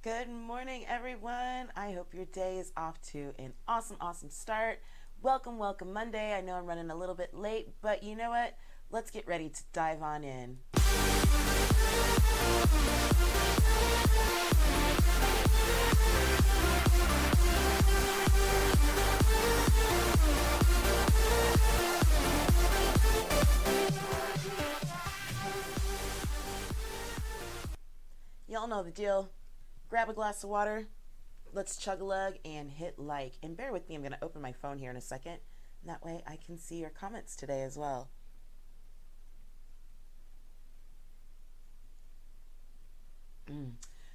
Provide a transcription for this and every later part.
Good morning, everyone. I hope your day is off to an awesome start. Welcome, welcome Monday. I know I'm running a little bit late, but you know what? Let's get ready to dive on in. Y'all know the deal. Grab a glass of water, let's chug a lug and hit like. And bear with me, I'm going to open my phone here in a second. And that way I can see your comments today as well.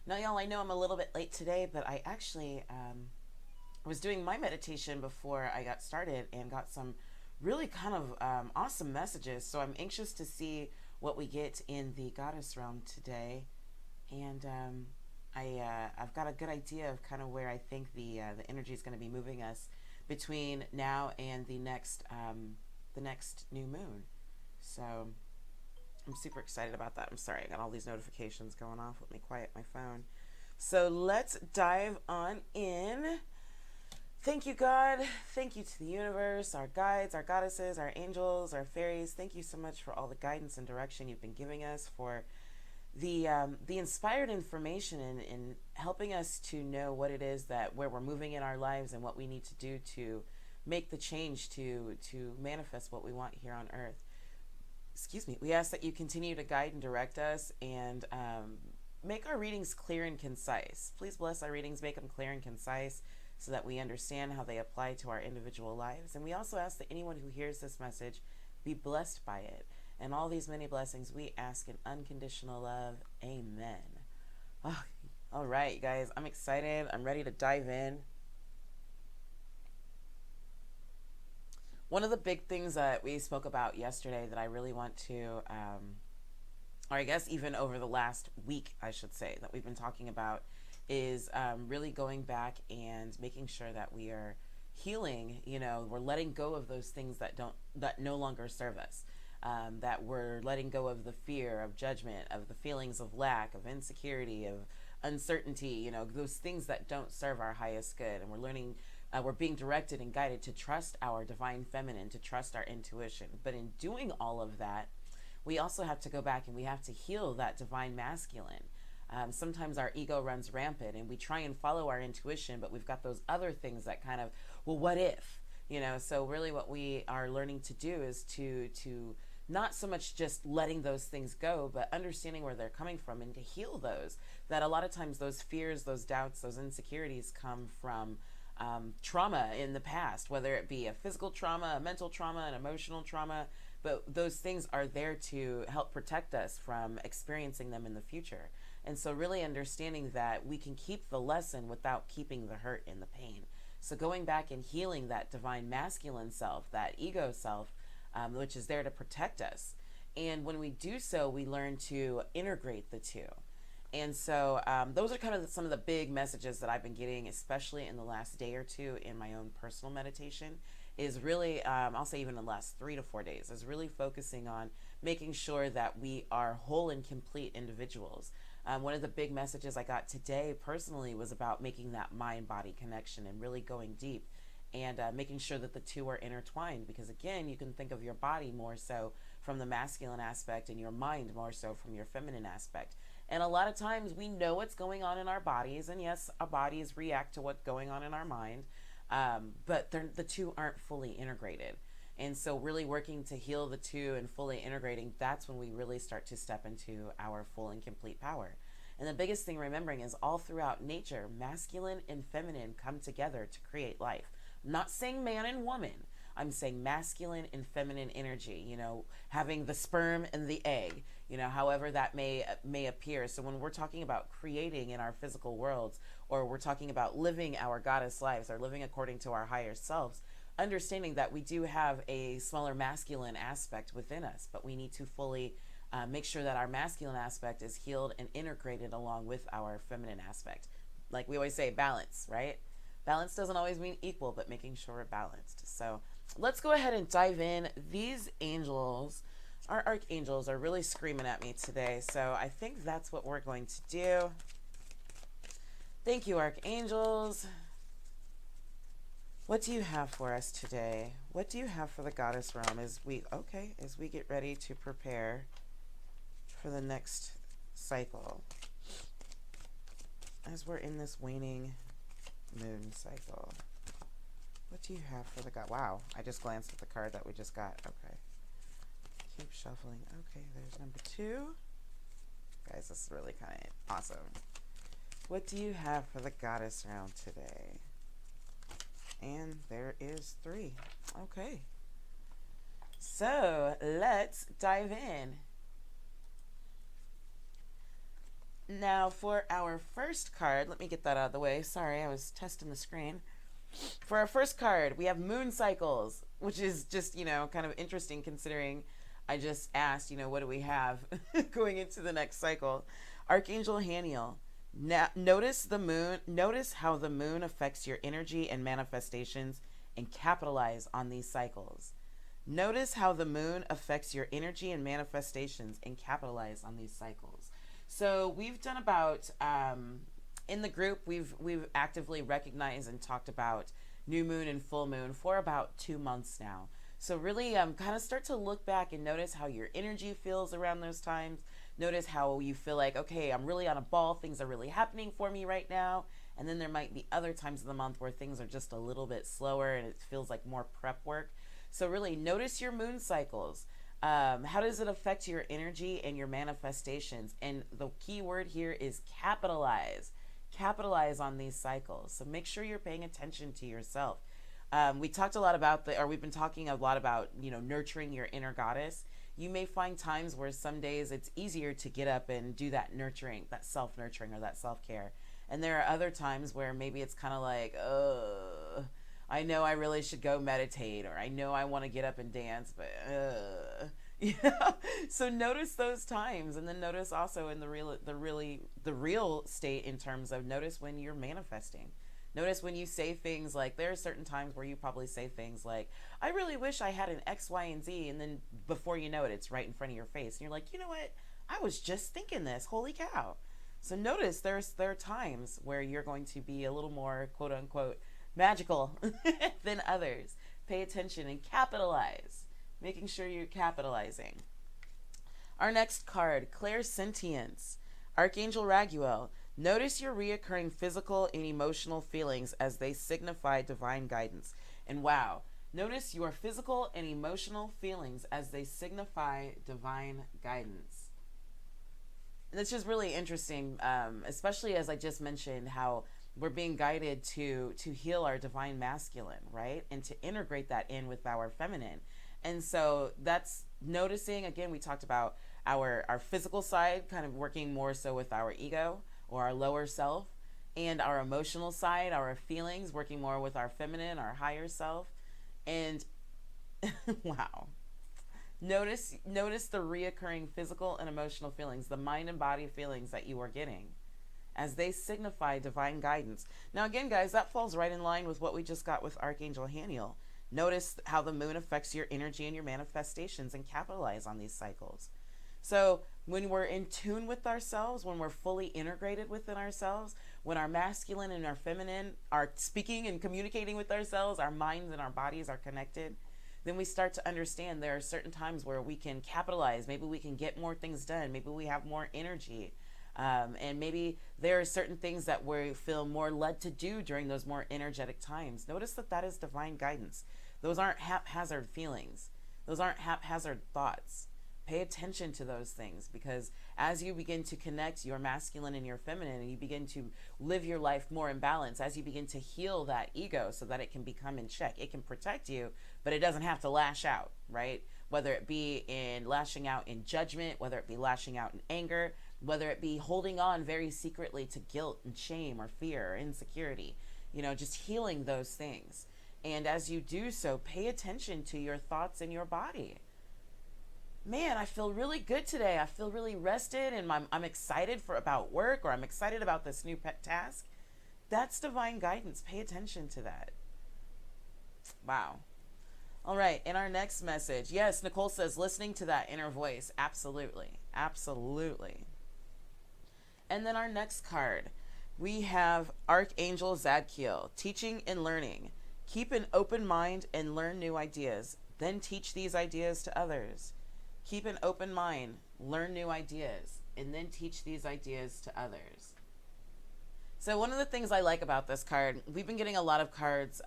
Now, y'all, I know I'm a little bit late today, but I actually was doing my meditation before I got started and got some really kind of awesome messages. So I'm anxious to see what we get in the goddess realm today. And I've got a good idea of kind of where I think the energy is going to be moving us between now and the next new moon. So I'm super excited about that. I'm sorry, I got all these notifications going off. Let me quiet my phone. So let's dive on in. Thank you, God. Thank you to the universe, our guides, our goddesses, our angels, our fairies. Thank you so much for all the guidance and direction you've been giving us, for the inspired information in helping us to know what it is that where we're moving in our lives and what we need to do to make the change to manifest what we want here on earth. Excuse me. We ask that you continue to guide and direct us and make our readings clear and concise. Please bless our readings, make them clear and concise so that we understand how they apply to our individual lives. And we also ask that anyone who hears this message be blessed by it. And all these many blessings we ask in unconditional love. Amen. Oh, all right, you guys, I'm excited. I'm ready to dive in. One of the big things that we spoke about yesterday that I really want to, or I guess even over the last week, I should say, that we've been talking about is really going back and making sure that we are healing. You know, we're letting go of those things that no longer serve us. That we're letting go of the fear, of judgment, of the feelings of lack, of insecurity, of uncertainty, you know, those things that don't serve our highest good. And we're being directed and guided to trust our divine feminine, to trust our intuition. But in doing all of that, we also have to go back and we have to heal that divine masculine. Sometimes our ego runs rampant and we try and follow our intuition, but we've got those other things that kind of, well, what if? You know, so really what we are learning to do is to not so much just letting those things go, but understanding where they're coming from and to heal those. That a lot of times those fears, those doubts, those insecurities come from trauma in the past, whether it be a physical trauma, a mental trauma, an emotional trauma, but those things are there to help protect us from experiencing them in the future. And so really understanding that we can keep the lesson without keeping the hurt and the pain. So going back and healing that divine masculine self, that ego self, which is there to protect us. And when we do so, we learn to integrate the two. And so those are kind of some of the big messages that I've been getting, especially in the last day or two in my own personal meditation, is really, I'll say even in the last 3 to 4 days, is really focusing on making sure that we are whole and complete individuals. One of the big messages I got today personally was about making that mind-body connection and really going deep and making sure that the two are intertwined, because again, you can think of your body more so from the masculine aspect and your mind more so from your feminine aspect. And a lot of times we know what's going on in our bodies, and yes, our bodies react to what's going on in our mind, but the two aren't fully integrated. And so really working to heal the two and fully integrating, that's when we really start to step into our full and complete power. And the biggest thing remembering is all throughout nature, masculine and feminine come together to create life. I'm not saying man and woman. I'm saying masculine and feminine energy, you know, having the sperm and the egg, you know, however that may appear. So when we're talking about creating in our physical worlds, or we're talking about living our goddess lives or living according to our higher selves, understanding that we do have a smaller masculine aspect within us, but we need to fully make sure that our masculine aspect is healed and integrated along with our feminine aspect. Like we always say, balance, right? Balance doesn't always mean equal, but making sure we're balanced. So let's go ahead and dive in. These angels, our archangels, are really screaming at me today. So I think that's what we're going to do. Thank you, archangels. What do you have for us today? What do you have for the goddess realm as we get ready to prepare for the next cycle? As we're in this waning moon cycle. What do you have for the god? Wow, I just glanced at the card that we just got. Okay. Keep shuffling. Okay, there's number 2. Guys, this is really kind of awesome. What do you have for the goddess round today? And there is 3. Okay. So let's dive in. Now for our first card, let me get that out of the way. Sorry, I was testing the screen. For our first card, we have moon cycles, which is just, kind of interesting considering I just asked, what do we have going into the next cycle? Archangel Haniel. Now, notice how the moon affects your energy and manifestations and capitalize on these cycles. Notice how the moon affects your energy and manifestations and capitalize on these cycles. So we've done about, in the group, we've actively recognized and talked about new moon and full moon for about 2 months now. So really kind of start to look back and notice how your energy feels around those times. Notice how you feel like, okay, I'm really on a ball. Things are really happening for me right now. And then there might be other times of the month where things are just a little bit slower and it feels like more prep work. So really notice your moon cycles. How does it affect your energy and your manifestations? And the key word here is capitalize. Capitalize on these cycles. So make sure you're paying attention to yourself. We talked a lot about we've been talking a lot about, nurturing your inner goddess. You may find times where some days it's easier to get up and do that nurturing, that self-nurturing or that self-care. And there are other times where maybe it's kind of like, I know I really should go meditate, or I know I want to get up and dance, but So notice those times, and then notice also in the real state in terms of notice when you're manifesting. Notice when you say things like, there are certain times where you probably say things like, I really wish I had an X, Y, and Z, and then before you know it, it's right in front of your face. And you're like, you know what? I was just thinking this. Holy cow. So notice there are times where you're going to be a little more, quote unquote, magical than others. Pay attention and capitalize. Making sure you're capitalizing. Our next card, Clairsentience. Archangel Raguel. Notice your reoccurring physical and emotional feelings as they signify divine guidance. And wow, notice your physical and emotional feelings as they signify divine guidance. And it's just really interesting, especially as I just mentioned how we're being guided to heal our divine masculine, right? And to integrate that in with our feminine. And so that's noticing, again, we talked about our physical side kind of working more so with our ego or our lower self, and our emotional side, our feelings, working more with our feminine, our higher self. And wow. Notice the reoccurring physical and emotional feelings, the mind and body feelings that you are getting as they signify divine guidance. Now again, guys, that falls right in line with what we just got with Archangel Haniel. Notice how the moon affects your energy and your manifestations and capitalize on these cycles. So when we're in tune with ourselves, when we're fully integrated within ourselves, when our masculine and our feminine are speaking and communicating with ourselves, our minds and our bodies are connected, then we start to understand there are certain times where we can capitalize. Maybe we can get more things done. Maybe we have more energy. And maybe there are certain things that we feel more led to do during those more energetic times. Notice that is divine guidance. Those aren't haphazard feelings. Those aren't haphazard thoughts. Pay attention to those things, because as you begin to connect your masculine and your feminine, and you begin to live your life more in balance, as you begin to heal that ego so that it can become in check, it can protect you, but it doesn't have to lash out, right? Whether it be in lashing out in judgment, whether it be lashing out in anger, whether it be holding on very secretly to guilt and shame or fear or insecurity, just healing those things. And as you do so, pay attention to your thoughts and your body. Man, I feel really good today. I feel really rested, and I'm excited about work, or I'm excited about this new pet task. That's divine guidance. Pay attention to that. Wow. All right, in our next message, yes, Nicole says, listening to that inner voice. Absolutely. Absolutely. And then our next card, We have Archangel Zadkiel, teaching and learning. Keep an open mind and learn new ideas. Then teach these ideas to others. Keep an open mind, learn new ideas, and then teach these ideas to others. So one of the things I like about this card, we've been getting a lot of cards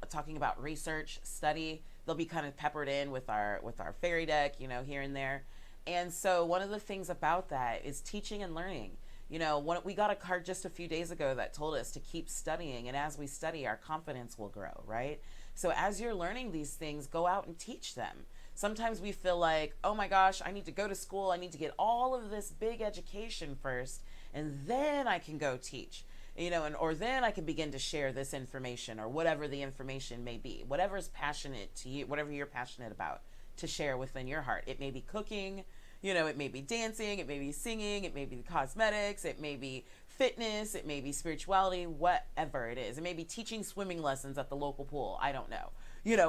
talking about research, study. They'll be kind of peppered in with our fairy deck, here and there. And so one of the things about that is teaching and learning. We got a card just a few days ago that told us to keep studying, and as we study, our confidence will grow, right? So as you're learning these things, go out and teach them. Sometimes we feel like, oh my gosh, I need to go to school, I need to get all of this big education first, and then I can go teach. Or then I can begin to share this information, or whatever the information may be, whatever's passionate to you, whatever you're passionate about to share within your heart. It may be cooking, it may be dancing, it may be singing, it may be cosmetics, it may be fitness, it may be spirituality, whatever it is. It may be teaching swimming lessons at the local pool. I don't know.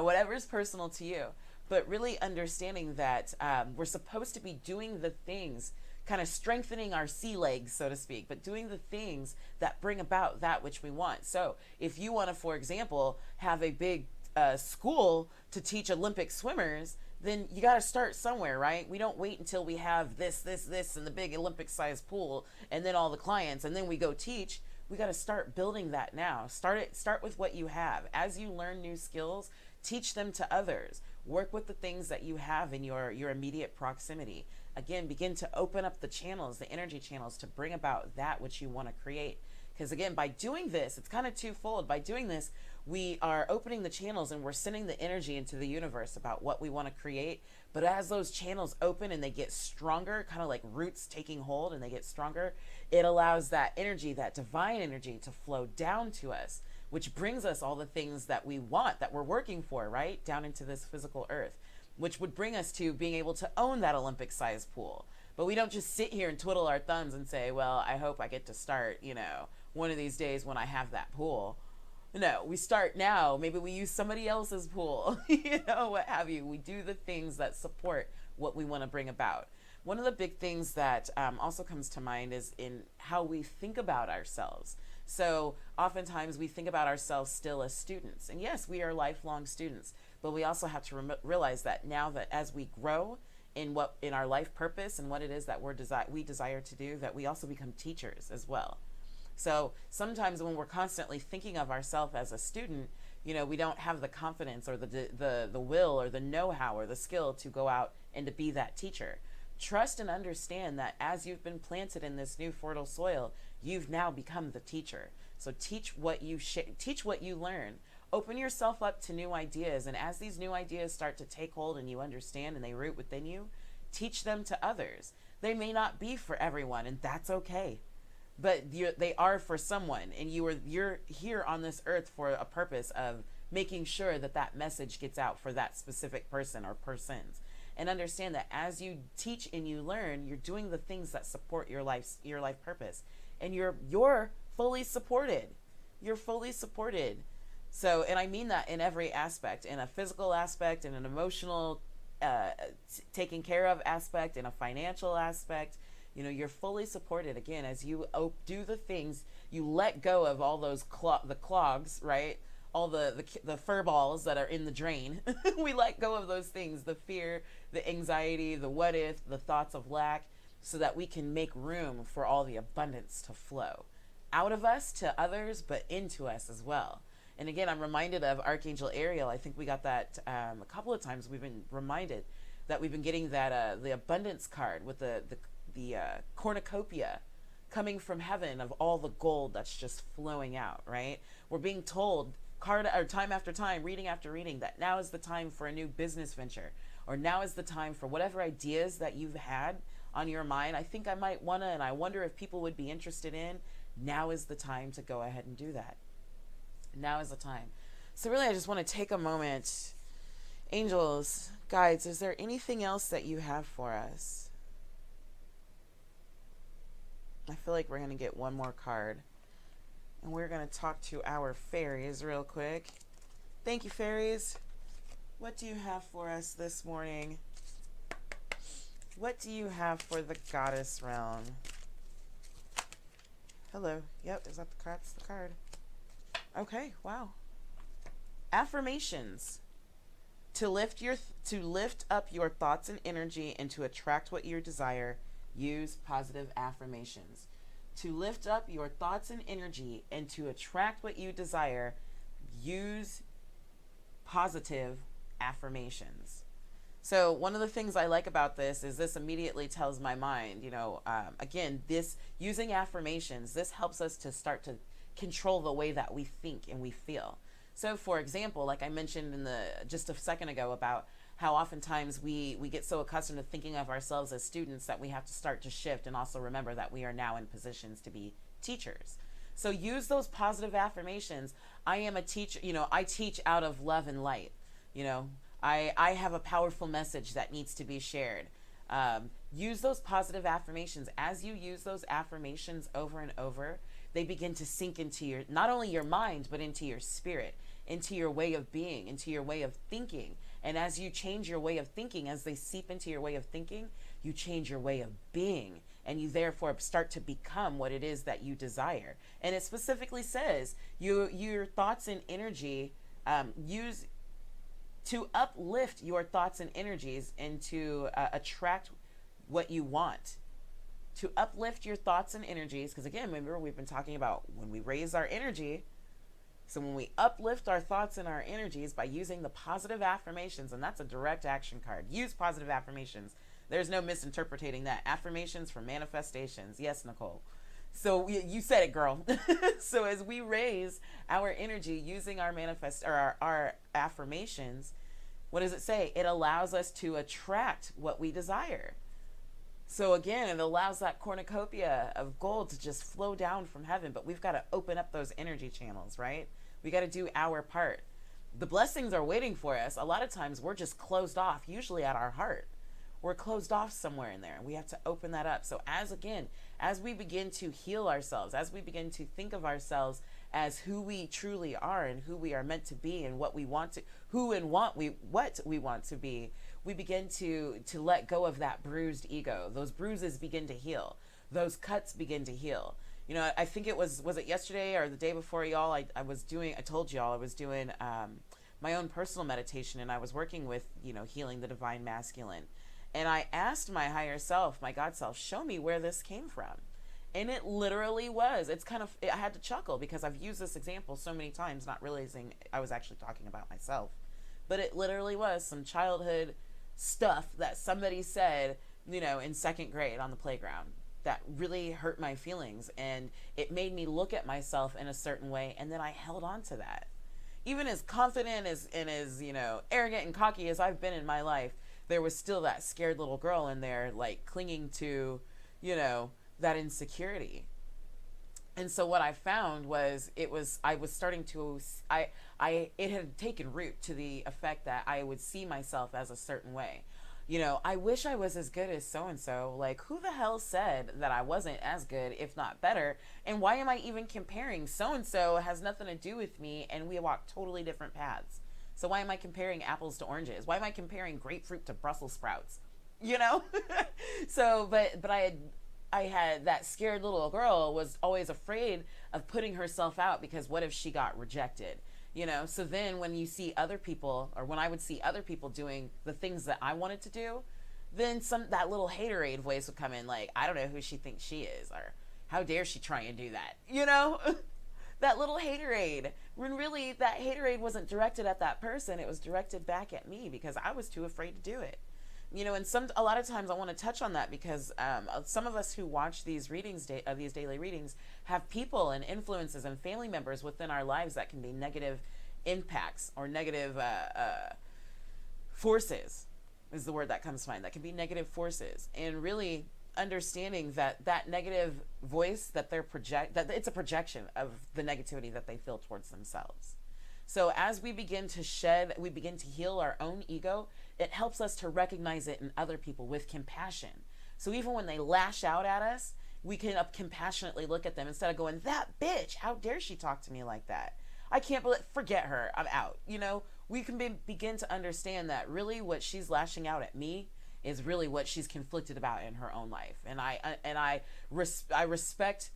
Whatever is personal to you. But really understanding that we're supposed to be doing the things, kind of strengthening our sea legs, so to speak, but doing the things that bring about that which we want. So if you want to, for example, have a big school to teach Olympic swimmers, then you got to start somewhere, right? We don't wait until we have this, and the big Olympic sized pool, and then all the clients, and then we go teach. We got to start building that now. Start with what you have. As you learn new skills, teach them to others. Work with the things that you have in your immediate proximity. Again, begin to open up the channels, the energy channels, to bring about that which you want to create. Because again, by doing this, it's kind of twofold. By doing this, we are opening the channels and we're sending the energy into the universe about what we want to create. But as those channels open and they get stronger, kind of like roots taking hold and they get stronger, it allows that energy, that divine energy, to flow down to us, which brings us all the things that we want, that we're working for, right? Down into this physical earth, which would bring us to being able to own that Olympic-sized pool. But we don't just sit here and twiddle our thumbs and say, well, I hope I get to start, one of these days when I have that pool. No, we start now. Maybe we use somebody else's pool, what have you. We do the things that support what we want to bring about. One of the big things that also comes to mind is in how we think about ourselves. So oftentimes we think about ourselves still as students. And yes, we are lifelong students, but we also have to realize that now that as we grow in our life purpose and what it is that we desire to do, that we also become teachers as well. So sometimes when we're constantly thinking of ourselves as a student, we don't have the confidence or the will or the know-how or the skill to go out and to be that teacher. Trust and understand that as you've been planted in this new fertile soil, you've now become the teacher. So teach what you learn. Open yourself up to new ideas, and as these new ideas start to take hold and you understand and they root within you, teach them to others. They may not be for everyone, and that's okay. But they are for someone, and you're here on this earth for a purpose of making sure that message gets out for that specific person or persons. And understand that as you teach and you learn, you're doing the things that support your life purpose, and you're fully supported. You're fully supported. So, and I mean that in every aspect, in a physical aspect, in an emotional, taken care of aspect, in a financial aspect. You're fully supported. Again, as you do the things, you let go of all those the clogs, right? All the fur balls that are in the drain. We let go of those things, the fear, the anxiety, the what if, the thoughts of lack, so that we can make room for all the abundance to flow out of us to others, but into us as well. And again, I'm reminded of Archangel Ariel. I think we got that a couple of times. We've been reminded that we've been getting that the abundance card with the cornucopia coming from heaven of all the gold that's just flowing out, right? We're being told time after time, reading after reading, that now is the time for a new business venture, or now is the time for whatever ideas that you've had on your mind. I think I might want to, and I wonder if people would be interested in. Now is the time to go ahead and do that. Now is the time. So really, I just want to take a moment. Angels, guides, is there anything else that you have for us? I feel like we're going to get one more card. And we're going to talk to our fairies real quick. Thank you, fairies. What do you have for us this morning? What do you have for the goddess realm? Hello. Yep, is that that's the card. Okay, wow. Affirmations. To lift up your thoughts and energy and to attract what you desire, use positive affirmations. To lift up your thoughts and energy and to attract what you desire, use positive affirmations. So one of the things I like about this is this immediately tells my mind, again, this using affirmations, this helps us to start to control the way that we think and we feel. So for example, like I mentioned in the just a second ago about how oftentimes we get so accustomed to thinking of ourselves as students that we have to start to shift and also remember that we are now in positions to be teachers. So use those positive affirmations. I am a teacher, I teach out of love and light. You know, I have a powerful message that needs to be shared. Use those positive affirmations. As you use those affirmations over and over, they begin to sink into your, not only your mind, but into your spirit, into your way of being, into your way of thinking. And as you change your way of thinking, as they seep into your way of thinking, you change your way of being. And you therefore start to become what it is that you desire. And it specifically says your thoughts and energy, use to uplift your thoughts and energies and to attract what you want. To uplift your thoughts and energies, because again, remember we've been talking about when we raise our energy. So when we uplift our thoughts and our energies by using the positive affirmations, and that's a direct action card. Use positive affirmations. There's no misinterpreting that. Affirmations for manifestations. Yes, Nicole. So you said it, girl. So as we raise our energy using our our affirmations, what does it say? It allows us to attract what we desire. So again, it allows that cornucopia of gold to just flow down from heaven, but we've got to open up those energy channels, right? We got to do our part. The blessings are waiting for us. A lot of times we're just closed off, usually at our heart. We're closed off somewhere in there. We have to open that up. So as we begin to heal ourselves, as we begin to think of ourselves as who we truly are and who we are meant to be and what we want to, what we want to be, we begin to let go of that bruised ego. Those bruises begin to heal. Those cuts begin to heal. I think it was it yesterday or the day before, y'all, I told y'all I was doing my own personal meditation, and I was working with, healing the divine masculine. And I asked my higher self, my God self, show me where this came from. And it literally was. I had to chuckle because I've used this example so many times, not realizing I was actually talking about myself. But it literally was some childhood stuff that somebody said, in second grade on the playground that really hurt my feelings. And it made me look at myself in a certain way. And then I held on to that. Even as confident and as, arrogant and cocky as I've been in my life, there was still that scared little girl in there, like clinging to, that insecurity. And so what I found was it had taken root to the effect that I would see myself as a certain way. I wish I was as good as so-and-so. Like, who the hell said that I wasn't as good, if not better? And why am I even comparing? So-and-so has nothing to do with me, and we walk totally different paths. So why am I comparing apples to oranges? Why am I comparing grapefruit to Brussels sprouts? So, but I had that scared little girl was always afraid of putting herself out because what if she got rejected? So then when you see other people, or when I would see other people doing the things that I wanted to do, then that little haterade voice would come in, like, I don't know who she thinks she is, or how dare she try and do that, that little haterade, when really that haterade wasn't directed at that person. It was directed back at me because I was too afraid to do it. And a lot of times I want to touch on that because some of us who watch these readings, these daily readings, have people and influences and family members within our lives that can be negative impacts or negative forces is the word that comes to mind. That can be negative forces. And really understanding that negative voice that that it's a projection of the negativity that they feel towards themselves. So as we begin to heal our own ego, it helps us to recognize it in other people with compassion. So even when they lash out at us, we can compassionately look at them instead of going, that bitch, how dare she talk to me like that? I can't believe, forget her, I'm out. We can begin to understand that really what she's lashing out at me is really what she's conflicted about in her own life. And I respect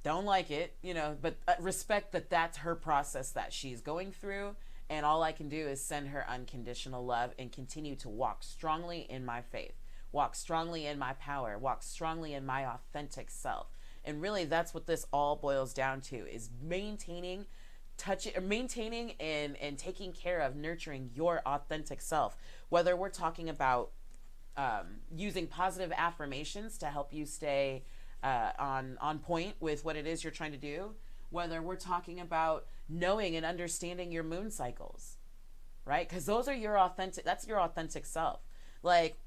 Don't like it, but respect that that's her process that she's going through. And all I can do is send her unconditional love and continue to walk strongly in my faith, walk strongly in my power, walk strongly in my authentic self. And really, that's what this all boils down to, is maintaining and taking care of nurturing your authentic self. Whether we're talking about using positive affirmations to help you stay on point with what it is you're trying to do, whether we're talking about knowing and understanding your moon cycles, right? Because those are that's your authentic self. Like,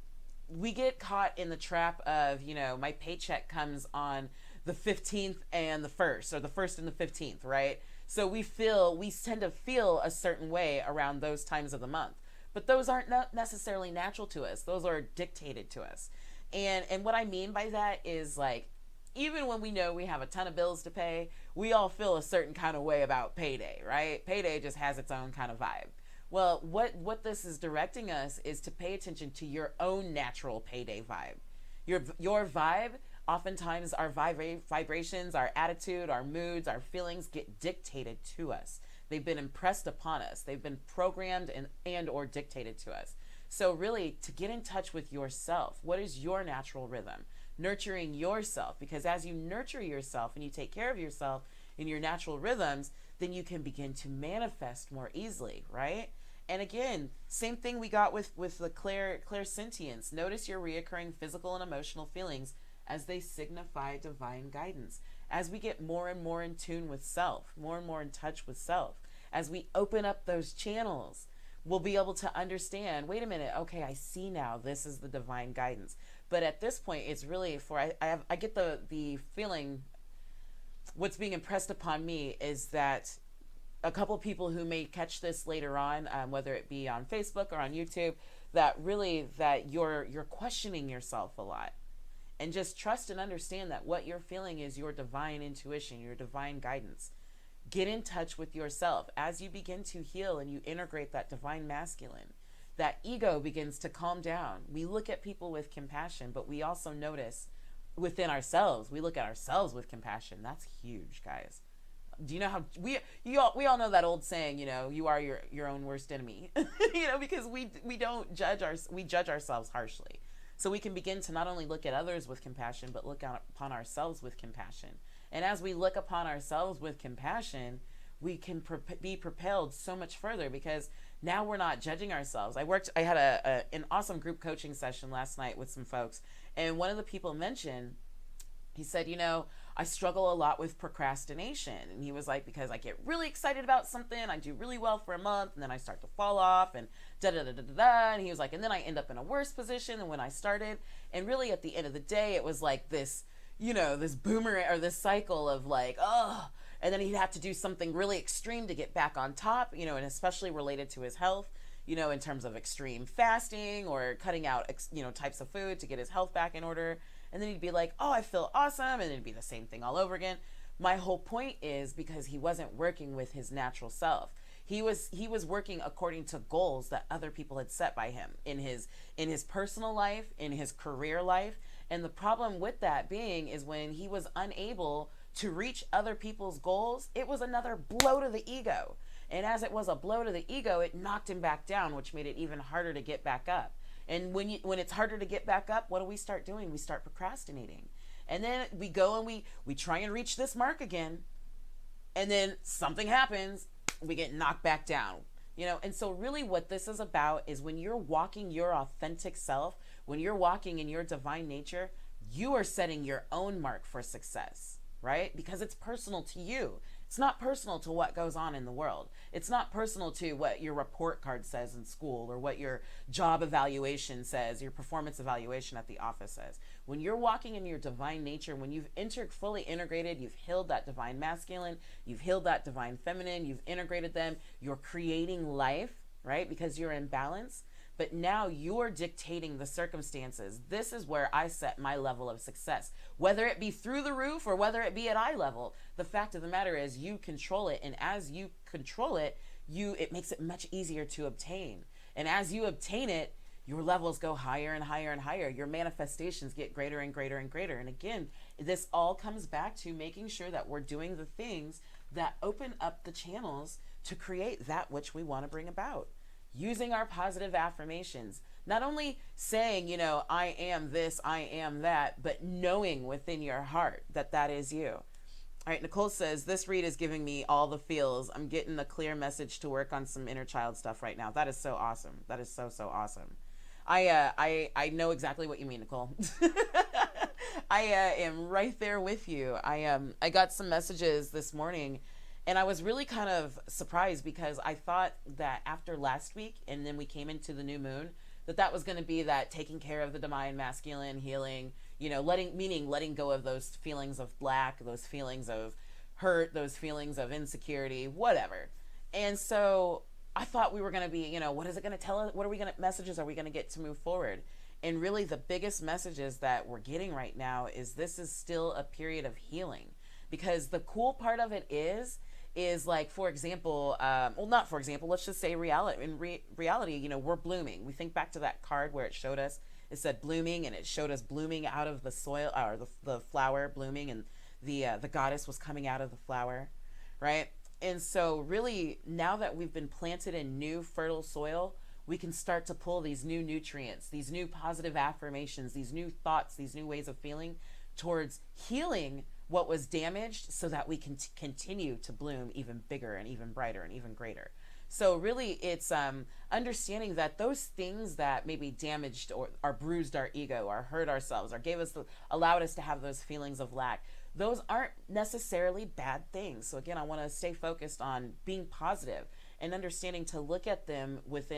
we get caught in the trap of, my paycheck comes on the 15th and the 1st, or the 1st and the 15th, right? So we tend to feel a certain way around those times of the month. But those aren't necessarily natural to us. Those are dictated to us. And what I mean by that is, like, even when we know we have a ton of bills to pay, we all feel a certain kind of way about payday, right? Payday just has its own kind of vibe. Well, what this is directing us is to pay attention to your own natural payday vibe. Your vibe, oftentimes our vibrations, our attitude, our moods, our feelings get dictated to us. They've been impressed upon us. They've been programmed and or dictated to us. So really, to get in touch with yourself, what is your natural rhythm? Nurturing yourself, because as you nurture yourself and you take care of yourself in your natural rhythms, then you can begin to manifest more easily, right? And again, same thing we got with the clairsentience. Notice your reoccurring physical and emotional feelings as they signify divine guidance. As we get more and more in tune with self, more and more in touch with self, as we open up those channels, we'll be able to understand, wait a minute, okay, I see now, this is the divine guidance. But at this point, it's really I get the feeling, what's being impressed upon me is that a couple people who may catch this later on, whether it be on Facebook or on YouTube, that you're questioning yourself a lot. And just trust and understand that what you're feeling is your divine intuition, your divine guidance. Get in touch with yourself. As you begin to heal and you integrate that divine masculine, that ego begins to calm down. We look at people with compassion, but we also notice within ourselves, we look at ourselves with compassion. That's huge, guys. Do you know how we all know that old saying, you are your own worst enemy, because we don't we judge ourselves harshly. So we can begin to not only look at others with compassion, but look upon ourselves with compassion. And as we look upon ourselves with compassion, we can be propelled so much further, because now we're not judging ourselves. I had an awesome group coaching session last night with some folks, and one of the people mentioned, he said, I struggle a lot with procrastination. And he was like, because I get really excited about something, I do really well for a month, and then I start to fall off, and da-da-da-da-da. And he was like, and then I end up in a worse position than when I started. And really, at the end of the day, it was like this, this boomerang, or this cycle of like, oh, and then he'd have to do something really extreme to get back on top, and especially related to his health, in terms of extreme fasting or cutting out, types of food to get his health back in order. And then he'd be like, oh, I feel awesome. And then it'd be the same thing all over again. My whole point is because he wasn't working with his natural self. He was working according to goals that other people had set by him in his personal life, in his career life. And the problem with that being is when he was unable to reach other people's goals, it was another blow to the ego. And as it was a blow to the ego, it knocked him back down, which made it even harder to get back up. And when it's harder to get back up, what do we start doing? We start procrastinating. And then we go and we try and reach this mark again. And then something happens, we get knocked back down. And so really what this is about is when you're walking your authentic self, when you're walking in your divine nature, you are setting your own mark for success, right? Because it's personal to you. It's not personal to what goes on in the world. It's not personal to what your report card says in school or what your job evaluation says, your performance evaluation at the office says. When you're walking in your divine nature, when you've fully integrated, you've healed that divine masculine, you've healed that divine feminine, you've integrated them, you're creating life, right? Because you're in balance. But now you're dictating the circumstances. This is where I set my level of success. Whether it be through the roof or whether it be at eye level, the fact of the matter is you control it. And as you control it, it makes it much easier to obtain. And as you obtain it, your levels go higher and higher and higher. Your manifestations get greater and greater and greater. And again, this all comes back to making sure that we're doing the things that open up the channels to create that which we want to bring about. Using our positive affirmations, not only saying, I am this, I am that, but knowing within your heart that that is you. All right, Nicole says, this read is giving me all the feels. I'm getting a clear message to work on some inner child stuff right now. That is so awesome. That is so, so awesome. I know exactly what you mean, Nicole. I am right there with you. I got some messages this morning, and I was really kind of surprised because I thought that after last week, and then we came into the new moon, that was going to be that taking care of the divine masculine, healing, letting go of those feelings of lack, those feelings of hurt, those feelings of insecurity, whatever. And so I thought we were going to be, what is it going to tell us? What are we going to, messages are we going to get to move forward? And really the biggest messages that we're getting right now is this is still a period of healing, because the cool part of it is like, for example, not for example, let's just say reality. In reality, we're blooming. We think back to that card where it said blooming, and it showed us blooming out of the soil, or the flower blooming, and the goddess was coming out of the flower, right? And so really, now that we've been planted in new fertile soil, we can start to pull these new nutrients, these new positive affirmations, these new thoughts, these new ways of feeling towards healing what was damaged, so that we can continue to bloom even bigger and even brighter and even greater. So really it's understanding that those things that maybe damaged or bruised our ego, or hurt ourselves, or allowed us to have those feelings of lack, those aren't necessarily bad things. So again, I want to stay focused on being positive and understanding to look at them with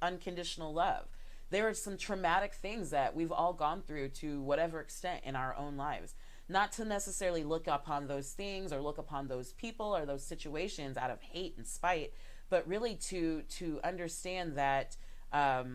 unconditional love. There are some traumatic things that we've all gone through to whatever extent in our own lives. Not to necessarily look upon those things or look upon those people or those situations out of hate and spite, but really to understand that that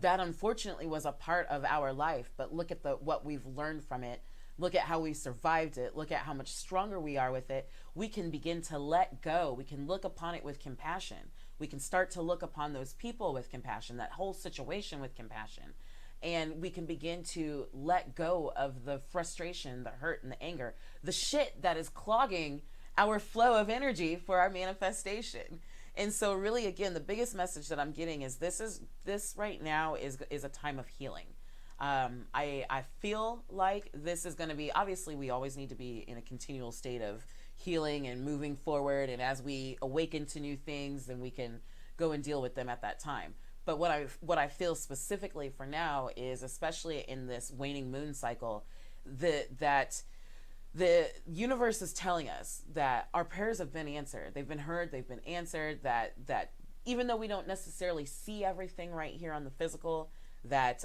unfortunately was a part of our life. But look at what we've learned from it. Look at how we survived it. Look at how much stronger we are with it. We can begin to let go. We can look upon it with compassion. We can start to look upon those people with compassion, that whole situation with compassion. And we can begin to let go of the frustration, the hurt, and the anger, the shit that is clogging our flow of energy for our manifestation. And so really, again, the biggest message that I'm getting is this right now is a time of healing. I feel like this is going to be, obviously we always need to be in a continual state of healing and moving forward. And as we awaken to new things, then we can go and deal with them at that time. But what I feel specifically for now is, especially in this waning moon cycle, that the universe is telling us that our prayers have been answered. They've been heard. They've been answered. That even though we don't necessarily see everything right here on the physical, that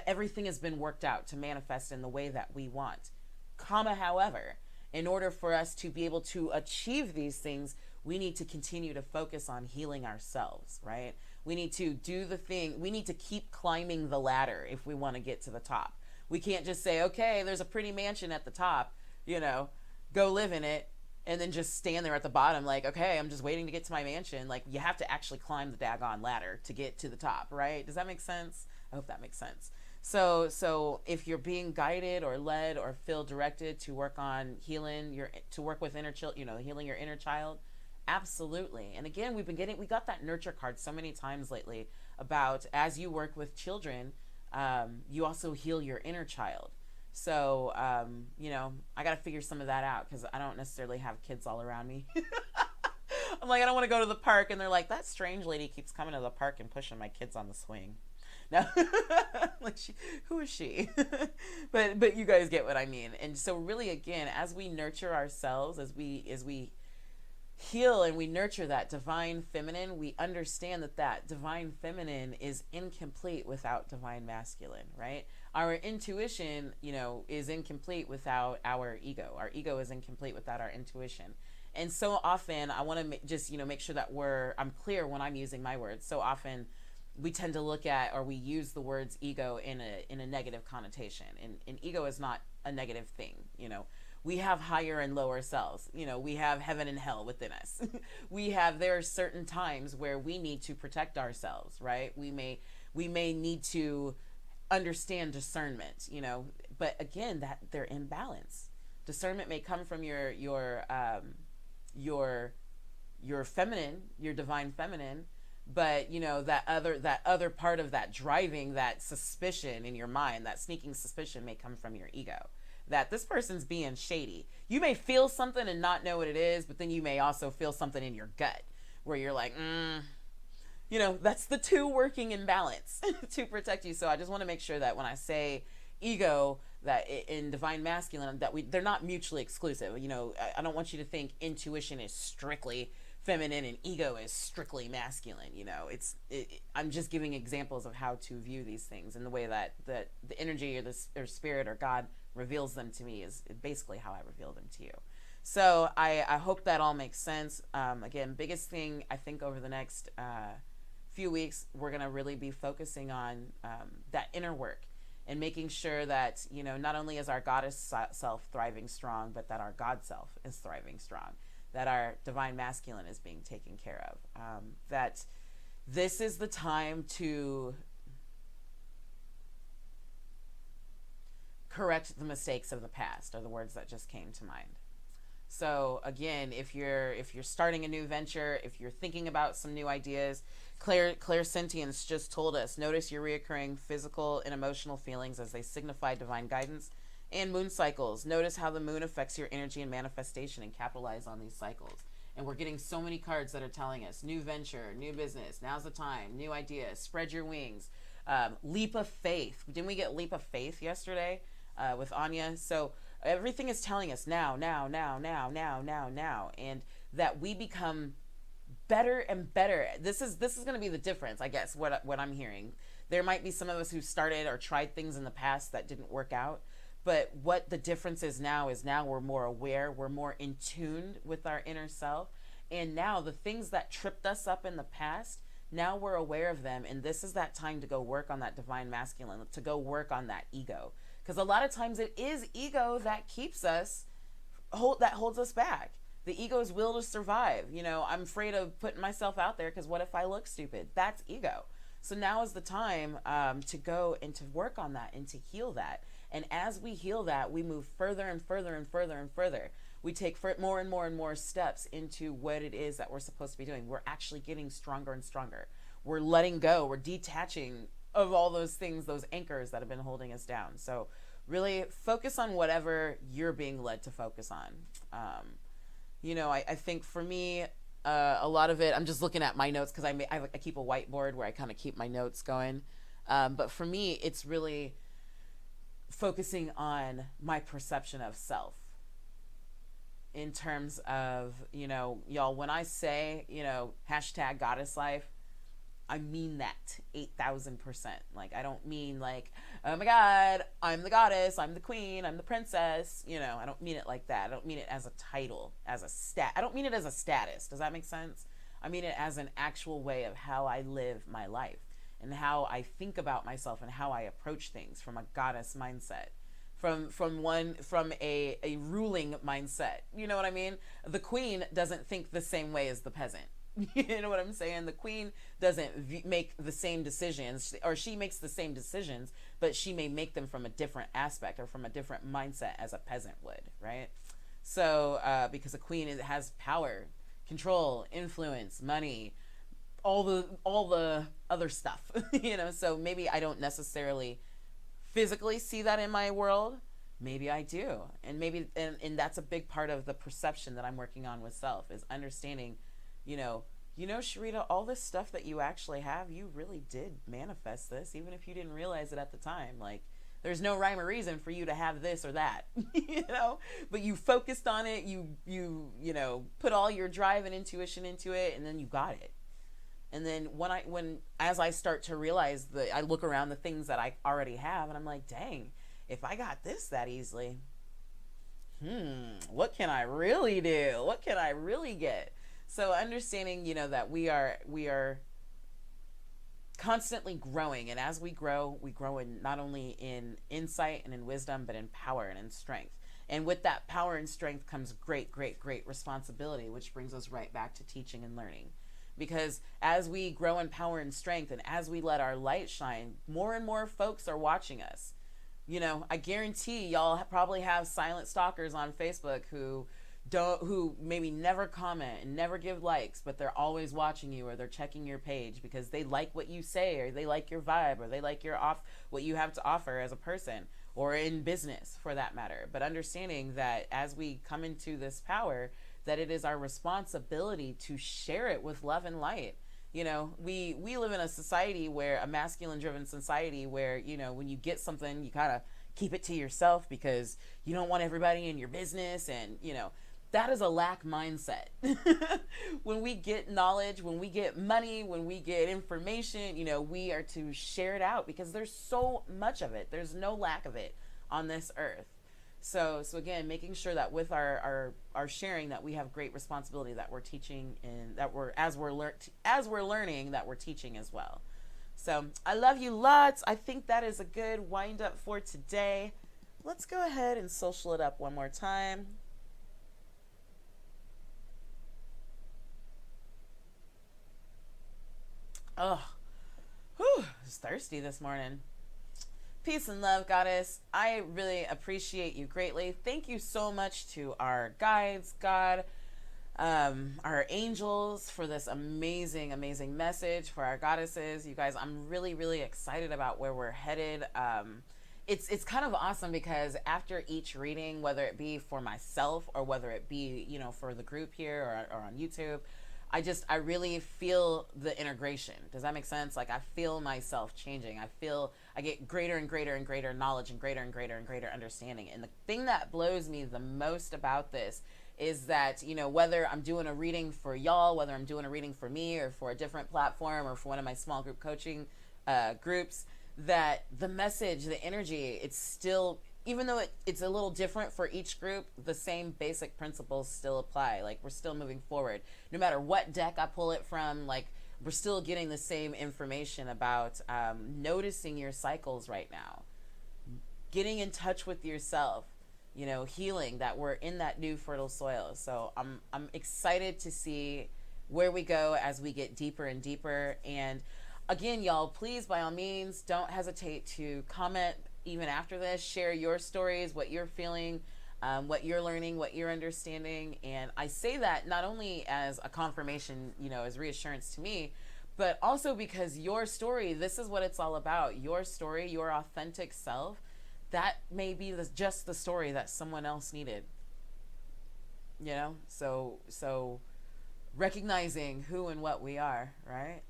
everything has been worked out to manifest in the way that we want. However, in order for us to be able to achieve these things, we need to continue to focus on healing ourselves, right? We need to do the thing. We need to keep climbing the ladder if we want to get to the top. We can't just say, okay, there's a pretty mansion at the top, go live in it, and then just stand there at the bottom like, okay, I'm just waiting to get to my mansion. Like, you have to actually climb the daggone ladder to get to the top, right? Does that make sense? I hope that makes sense. So if you're being guided or led or feel directed to work on healing to work with healing your inner child, absolutely. And again, we got that nurture card so many times lately about, as you work with children, you also heal your inner child. So, I got to figure some of that out, because I don't necessarily have kids all around me. I'm like, I don't want to go to the park. And they're like, that strange lady keeps coming to the park and pushing my kids on the swing. No, like, who is she? but you guys get what I mean. And so really, again, as we nurture ourselves, as we heal and we nurture that divine feminine, we understand that divine feminine is incomplete without divine masculine, right? Our intuition, is incomplete without our ego. Our ego is incomplete without our intuition. And so often, I want to just, make sure that I'm clear when I'm using my words. So often we tend to look at, or we use the words ego in a negative connotation, and ego is not a negative thing. we have higher and lower selves. We have heaven and hell within us. There are certain times where we need to protect ourselves, right? We may need to understand discernment, but again, that they're in balance. Discernment may come from your feminine, your divine feminine, but that other part of that driving, that suspicion in your mind, that sneaking suspicion may come from your ego, that this person's being shady. You may feel something and not know what it is, but then you may also feel something in your gut where you're like, that's the two working in balance to protect you. So I just want to make sure that when I say ego, that in divine masculine, that they're not mutually exclusive. I don't want you to think intuition is strictly feminine and ego is strictly masculine. I'm just giving examples of how to view these things, and the way that the energy or spirit or God reveals them to me is basically how I reveal them to you. So I hope that all makes sense. Again, biggest thing I think over the next few weeks, we're going to really be focusing on that inner work, and making sure that, not only is our goddess self thriving strong, but that our God self is thriving strong, that our divine masculine is being taken care of, that this is the time to correct the mistakes of the past, are the words that just came to mind. So again, if you're starting a new venture, if you're thinking about some new ideas, Claire Sentience just told us, notice your reoccurring physical and emotional feelings as they signify divine guidance, and moon cycles. Notice how the moon affects your energy and manifestation, and capitalize on these cycles. And we're getting so many cards that are telling us new venture, new business, now's the time, new ideas, spread your wings, leap of faith. Didn't we get leap of faith yesterday with Anya? So everything is telling us now, and that we become better and better. This is going to be the difference, I guess, what I'm hearing. There might be some of us who started or tried things in the past that didn't work out, but what the difference is now we're more aware, we're more in tune with our inner self, and now the things that tripped us up in the past, now we're aware of them, and this is that time to go work on that divine masculine, to go work on that ego, because a lot of times it is ego that keeps us, that holds us back. The ego's will to survive. I'm afraid of putting myself out there because what if I look stupid? That's ego. So now is the time to go and to work on that and to heal that. And as we heal that, we move further and further and further and further. We take more and more and more steps into what it is that we're supposed to be doing. We're actually getting stronger and stronger. We're letting go. We're detaching of all those things, those anchors that have been holding us down. So really focus on whatever you're being led to focus on. I think for me, a lot of it, I'm just looking at my notes because I keep a whiteboard where I kind of keep my notes going. But for me, it's really focusing on my perception of self in terms of, y'all, when I say, hashtag goddess life, I mean that 8,000%. Like, I don't mean like, oh my God, I'm the goddess, I'm the queen, I'm the princess. I don't mean it like that. I don't mean it as a title, as a I don't mean it as a status. Does that make sense? I mean it as an actual way of how I live my life and how I think about myself and how I approach things from a goddess mindset, from a ruling mindset. You know what I mean? The queen doesn't think the same way as the peasant. You know what I'm saying? The queen doesn't make the same decisions, or she makes the same decisions, but she may make them from a different aspect or from a different mindset as a peasant would, right? So because a queen has power, control, influence, money, all the other stuff, so maybe I don't necessarily physically see that in my world. Maybe I do. And maybe and that's a big part of the perception that I'm working on with self, is understanding, Sharita, all this stuff that you actually have, you really did manifest this, even if you didn't realize it at the time. Like, there's no rhyme or reason for you to have this or that, but you focused on it. You put all your drive and intuition into it, and then you got it. And then as I start to realize that, I look around the things that I already have, and I'm like, dang, if I got this that easily, what can I really do? What can I really get? So understanding, that we are constantly growing, and as we grow in not only in insight and in wisdom, but in power and in strength. And with that power and strength comes great, great, great responsibility, which brings us right back to teaching and learning. Because as we grow in power and strength and as we let our light shine, more and more folks are watching us. I guarantee y'all probably have silent stalkers on Facebook who maybe never comment and never give likes, but they're always watching you, or they're checking your page because they like what you say, or they like your vibe, or they like what you have to offer as a person, or in business for that matter. But understanding that as we come into this power, that it is our responsibility to share it with love and light. We live in a masculine driven society where, when you get something, you kind of keep it to yourself because you don't want everybody in your business. And, that is a lack mindset. When we get knowledge, when we get money, when we get information, we are to share it out because there's so much of it. There's no lack of it on this earth. So again, making sure that with our sharing, that we have great responsibility, that we're teaching, and that as we're learning, that we're teaching as well. So I love you lots. I think that is a good wind up for today. Let's go ahead and social it up one more time. Oh, whew, I was thirsty this morning. Peace and love, Goddess. I really appreciate you greatly. Thank you so much to our guides, God, our angels, for this amazing, amazing message, for our goddesses. You guys, I'm really, really excited about where we're headed. It's kind of awesome because after each reading, whether it be for myself or whether it be, for the group here or on YouTube, I really feel the integration. Does that make sense? Like, I feel myself changing. I get greater and greater and greater knowledge and greater and greater and greater understanding. And the thing that blows me the most about this is that, whether I'm doing a reading for y'all, whether I'm doing a reading for me or for a different platform or for one of my small group coaching groups, that the message, the energy, it's still, even though it's a little different for each group, the same basic principles still apply. Like, we're still moving forward. No matter what deck I pull it from, like, we're still getting the same information about noticing your cycles right now, getting in touch with yourself, healing, that we're in that new fertile soil. So I'm excited to see where we go as we get deeper and deeper. And again, y'all, please, by all means, don't hesitate to comment even after this. Share your stories, what you're feeling, what you're learning, what you're understanding. And I say that not only as a confirmation, as reassurance to me, but also because your story, this is what it's all about. Your story, your authentic self, that may be just the story that someone else needed. So recognizing who and what we are, right?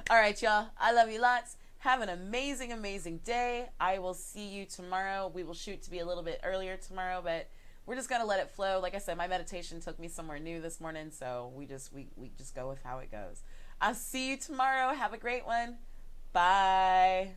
All right, y'all. I love you lots. Have an amazing, amazing day. I will see you tomorrow. We will shoot to be a little bit earlier tomorrow, but we're just gonna let it flow. Like I said, my meditation took me somewhere new this morning, so we just go with how it goes. I'll see you tomorrow. Have a great one. Bye.